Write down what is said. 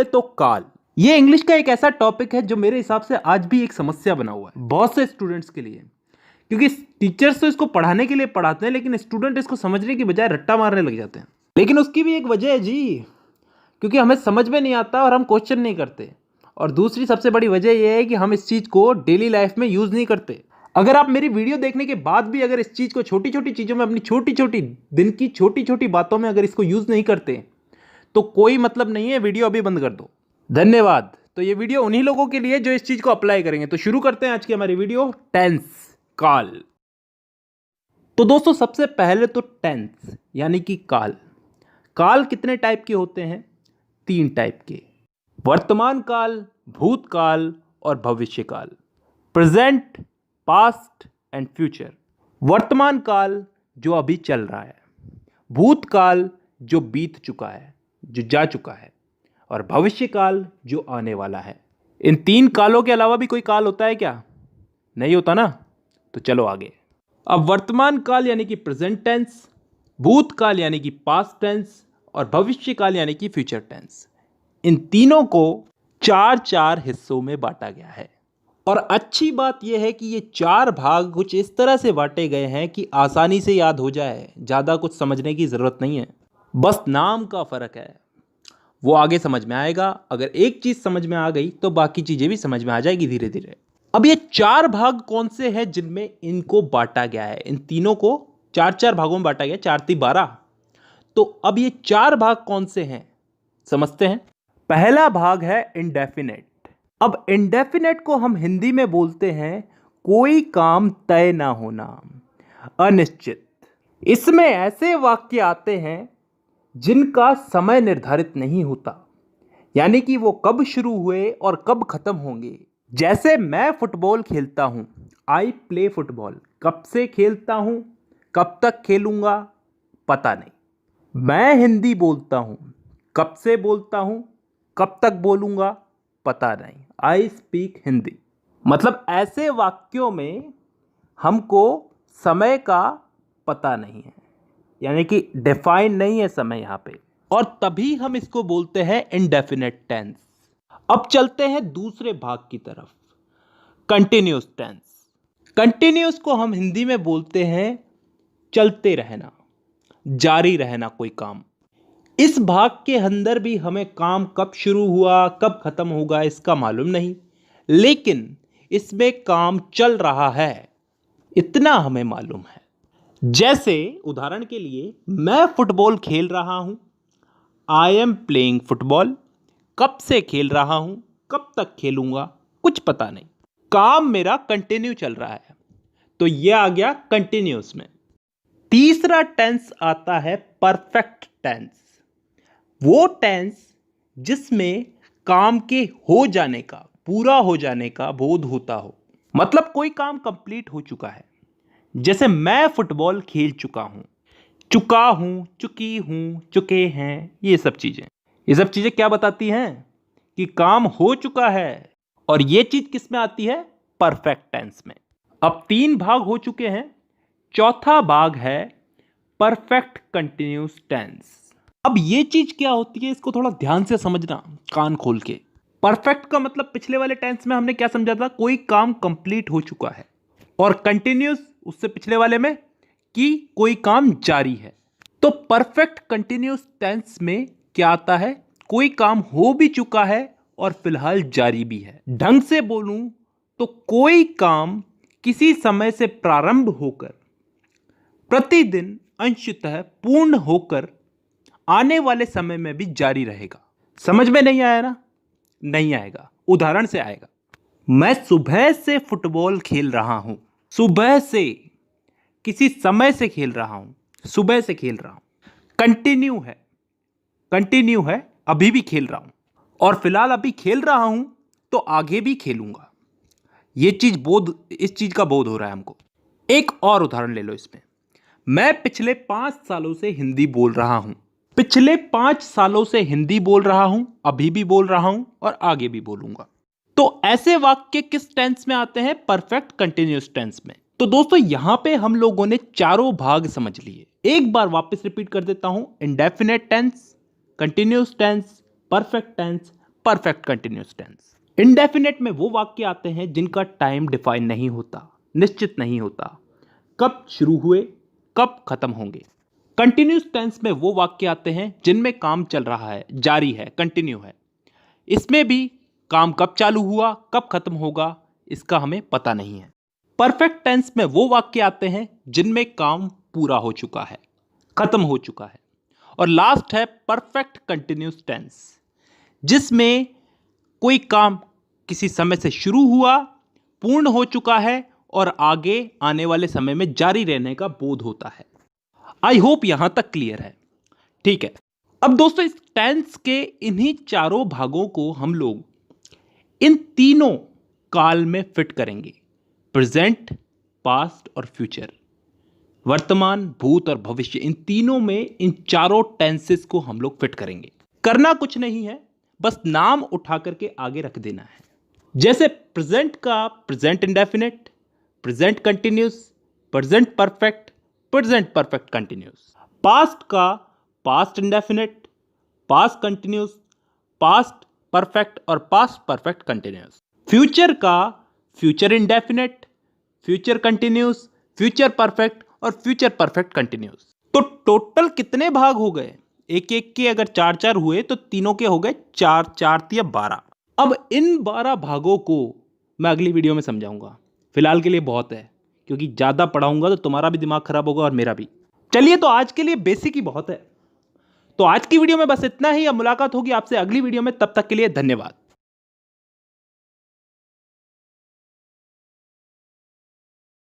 तो काल, ये इंग्लिश का एक ऐसा टॉपिक है जो मेरे हिसाब से आज भी एक समस्या बना हुआ है बहुत से स्टूडेंट्स के लिए। क्योंकि टीचर्स तो इसको पढ़ाने के लिए पढ़ाते हैं, लेकिन स्टूडेंट इसको समझने की बजाय रट्टा मारने लग जाते हैं। लेकिन उसकी भी एक वजह है जी, क्योंकि हमें समझ में नहीं आता और हम क्वेश्चन नहीं करते। और दूसरी सबसे बड़ी वजह यह है कि हम इस चीज़ को डेली लाइफ में यूज़ नहीं करते। अगर आप मेरी वीडियो देखने के बाद भी अगर इस चीज़ को छोटी छोटी चीज़ों में, अपनी छोटी छोटी दिन की छोटी छोटी बातों में अगर इसको यूज़ नहीं करते तो कोई मतलब नहीं है, वीडियो अभी बंद कर दो। धन्यवाद। तो ये वीडियो उन्हीं लोगों के लिए जो इस चीज़ को अप्लाई करेंगे। तो शुरू करते हैं आज की हमारी वीडियो, टेंस, काल। तो दोस्तों सबसे पहले तो टेंस यानी कि काल। काल कितने टाइप के होते हैं? 3 टाइप के, वर्तमान काल, भूतकाल और भविष्य काल। Present, past and future. वर्तमान काल जो अभी चल रहा है, भूतकाल जो बीत चुका है, जो जा चुका है, और भविष्य काल जो आने वाला है। इन 3 कालों के अलावा भी कोई काल होता है क्या? नहीं होता ना। तो चलो आगे। अब वर्तमान काल यानी कि प्रेजेंट टेंस, भूतकाल यानी कि पास्ट टेंस और भविष्य काल यानी कि फ्यूचर टेंस, इन तीनों को 4 हिस्सों में बांटा गया है। और अच्छी बात यह है कि ये 4 भाग कुछ इस तरह से बांटे गए हैं कि आसानी से याद हो जाए, ज़्यादा कुछ समझने की ज़रूरत नहीं है, बस नाम का फ़र्क है। वो आगे समझ में आएगा। अगर एक चीज़ समझ में आ गई तो बाकी चीज़ें भी समझ में आ जाएगी धीरे धीरे। अब ये 4 भाग कौन से हैं जिनमें इनको बांटा गया है? इन तीनों को 4 भागों में बांटा गया, 4 × 12। तो अब ये 4 भाग कौन से हैं समझते हैं। पहला भाग है इंडेफिनेट। अब इंडेफिनेट को हम हिंदी में बोलते हैं कोई काम तय ना होना, अनिश्चित। इसमें ऐसे वाक्य आते हैं जिनका समय निर्धारित नहीं होता, यानी कि वो कब शुरू हुए और कब खत्म होंगे। जैसे मैं फुटबॉल खेलता हूं, आई प्ले फुटबॉल। कब से खेलता हूं, कब तक खेलूंगा, पता नहीं। मैं हिंदी बोलता हूं, कब से बोलता हूं, कब तक बोलूंगा, पता नहीं। I speak Hindi. मतलब ऐसे वाक्यों में हमको समय का पता नहीं है, यानी कि डिफाइन नहीं है समय यहां पे, और तभी हम इसको बोलते हैं इंडेफिनेट टेंस। अब चलते हैं दूसरे भाग की तरफ, कंटिन्यूअस टेंस। कंटिन्यूअस को हम हिंदी में बोलते हैं चलते रहना, जारी रहना कोई काम। इस भाग के अंदर भी हमें काम कब शुरू हुआ, कब खत्म होगा इसका मालूम नहीं, लेकिन इसमें काम चल रहा है इतना हमें मालूम है। जैसे उदाहरण के लिए, मैं फुटबॉल खेल रहा हूं, आई एम प्लेइंग फुटबॉल। कब से खेल रहा हूं, कब तक खेलूंगा, कुछ पता नहीं। काम मेरा कंटिन्यू चल रहा है, तो यह आ गया कंटिन्यूअस में। तीसरा टेंस आता है परफेक्ट टेंस। वो टेंस जिसमें काम के हो जाने का, पूरा हो जाने का बोध होता हो, मतलब कोई काम कंप्लीट हो चुका है। जैसे मैं फुटबॉल खेल चुका हूं, चुका हूं, चुकी हूं, चुके हैं, ये सब चीजें क्या बताती हैं? कि काम हो चुका है। और ये चीज किस में आती है? परफेक्ट टेंस में। अब 3 भाग हो चुके हैं, चौथा भाग है परफेक्ट कंटिन्यूअस टेंस। अब ये चीज क्या होती है, इसको थोड़ा ध्यान से समझना, कान खोल के। परफेक्ट का मतलब पिछले वाले टेंस में हमने क्या समझा था? कोई काम कंप्लीट हो चुका है। और कंटिन्यूअस उससे पिछले वाले में कि कोई काम जारी है। तो परफेक्ट कंटिन्यूअस टेंस में क्या आता है? कोई काम हो भी चुका है और फिलहाल जारी भी है। ढंग से बोलूं तो कोई काम किसी समय से प्रारंभ होकर प्रतिदिन अंशतः पूर्ण होकर आने वाले समय में भी जारी रहेगा। समझ में नहीं आया ना? नहीं आएगा, उदाहरण से आएगा। मैं सुबह से फुटबॉल खेल रहा हूं। सुबह से, किसी समय से खेल रहा हूं, सुबह से खेल रहा हूं। कंटिन्यू है, अभी भी खेल रहा हूं, और फिलहाल अभी खेल रहा हूं तो आगे भी खेलूंगा। इस चीज का बोध हो रहा है हमको। एक और उदाहरण ले लो इसमें। मैं पिछले 5 सालों से हिंदी बोल रहा हूं। पिछले 5 सालों से हिंदी बोल रहा हूं, अभी भी बोल रहा हूं और आगे भी बोलूंगा। तो ऐसे वाक्य किस टेंस में आते हैं? परफेक्ट कंटिन्यूअस टेंस में। तो दोस्तों यहां पे हम लोगों ने 4 भाग समझ लिए। एक बार वापस रिपीट कर देता हूं, indefinite tense, continuous tense, perfect tense, perfect continuous tense. Indefinite में वो वाक्य आते हैं जिनका टाइम डिफाइन नहीं होता, निश्चित नहीं होता, कब शुरू हुए कब खत्म होंगे। कंटिन्यूअस टेंस में वो वाक्य आते हैं जिनमें काम चल रहा है, जारी है, कंटिन्यू है। इसमें भी काम कब चालू हुआ कब खत्म होगा इसका हमें पता नहीं है। परफेक्ट टेंस में वो वाक्य आते हैं जिनमें काम पूरा हो चुका है, खत्म हो चुका है। और लास्ट है परफेक्ट कंटिन्यूअस टेंस, जिसमें कोई काम किसी समय से शुरू हुआ, पूर्ण हो चुका है और आगे आने वाले समय में जारी रहने का बोध होता है। आई होप यहां तक क्लियर है। ठीक है, अब दोस्तों इस टेंस के इन्हीं चारों भागों को हम लोग इन तीनों काल में फिट करेंगे, प्रेजेंट, पास्ट और फ्यूचर। वर्तमान, भूत और भविष्य, इन तीनों में इन चारों टेंसेस को हम लोग फिट करेंगे। करना कुछ नहीं है, बस नाम उठा करके आगे रख देना है। जैसे प्रेजेंट का present indefinite, present continuous, present perfect, present perfect continuous. Past का past indefinite, past continuous, past perfect और पास्ट परफेक्ट कंटिन्यूस। फ्यूचर का future indefinite, future continuous, future perfect और फ्यूचर परफेक्ट कंटिन्यूस। तो टोटल कितने भाग हो गए? एक एक के अगर चार चार हुए तो तीनों के हो गए चार, चार या 12। अब इन 12 भागों को मैं अगली वीडियो में समझाऊंगा। फिलहाल के लिए बहुत है, क्योंकि ज़्यादा पढ़ाऊंगा तो तुम्हारा भी दिमाग खराब होगा और मेरा भी। चलिए, तो आज के लिए बेसिक ही बहुत है। तो आज की वीडियो में बस इतना ही। अब मुलाकात होगी आपसे अगली वीडियो में, तब तक के लिए धन्यवाद।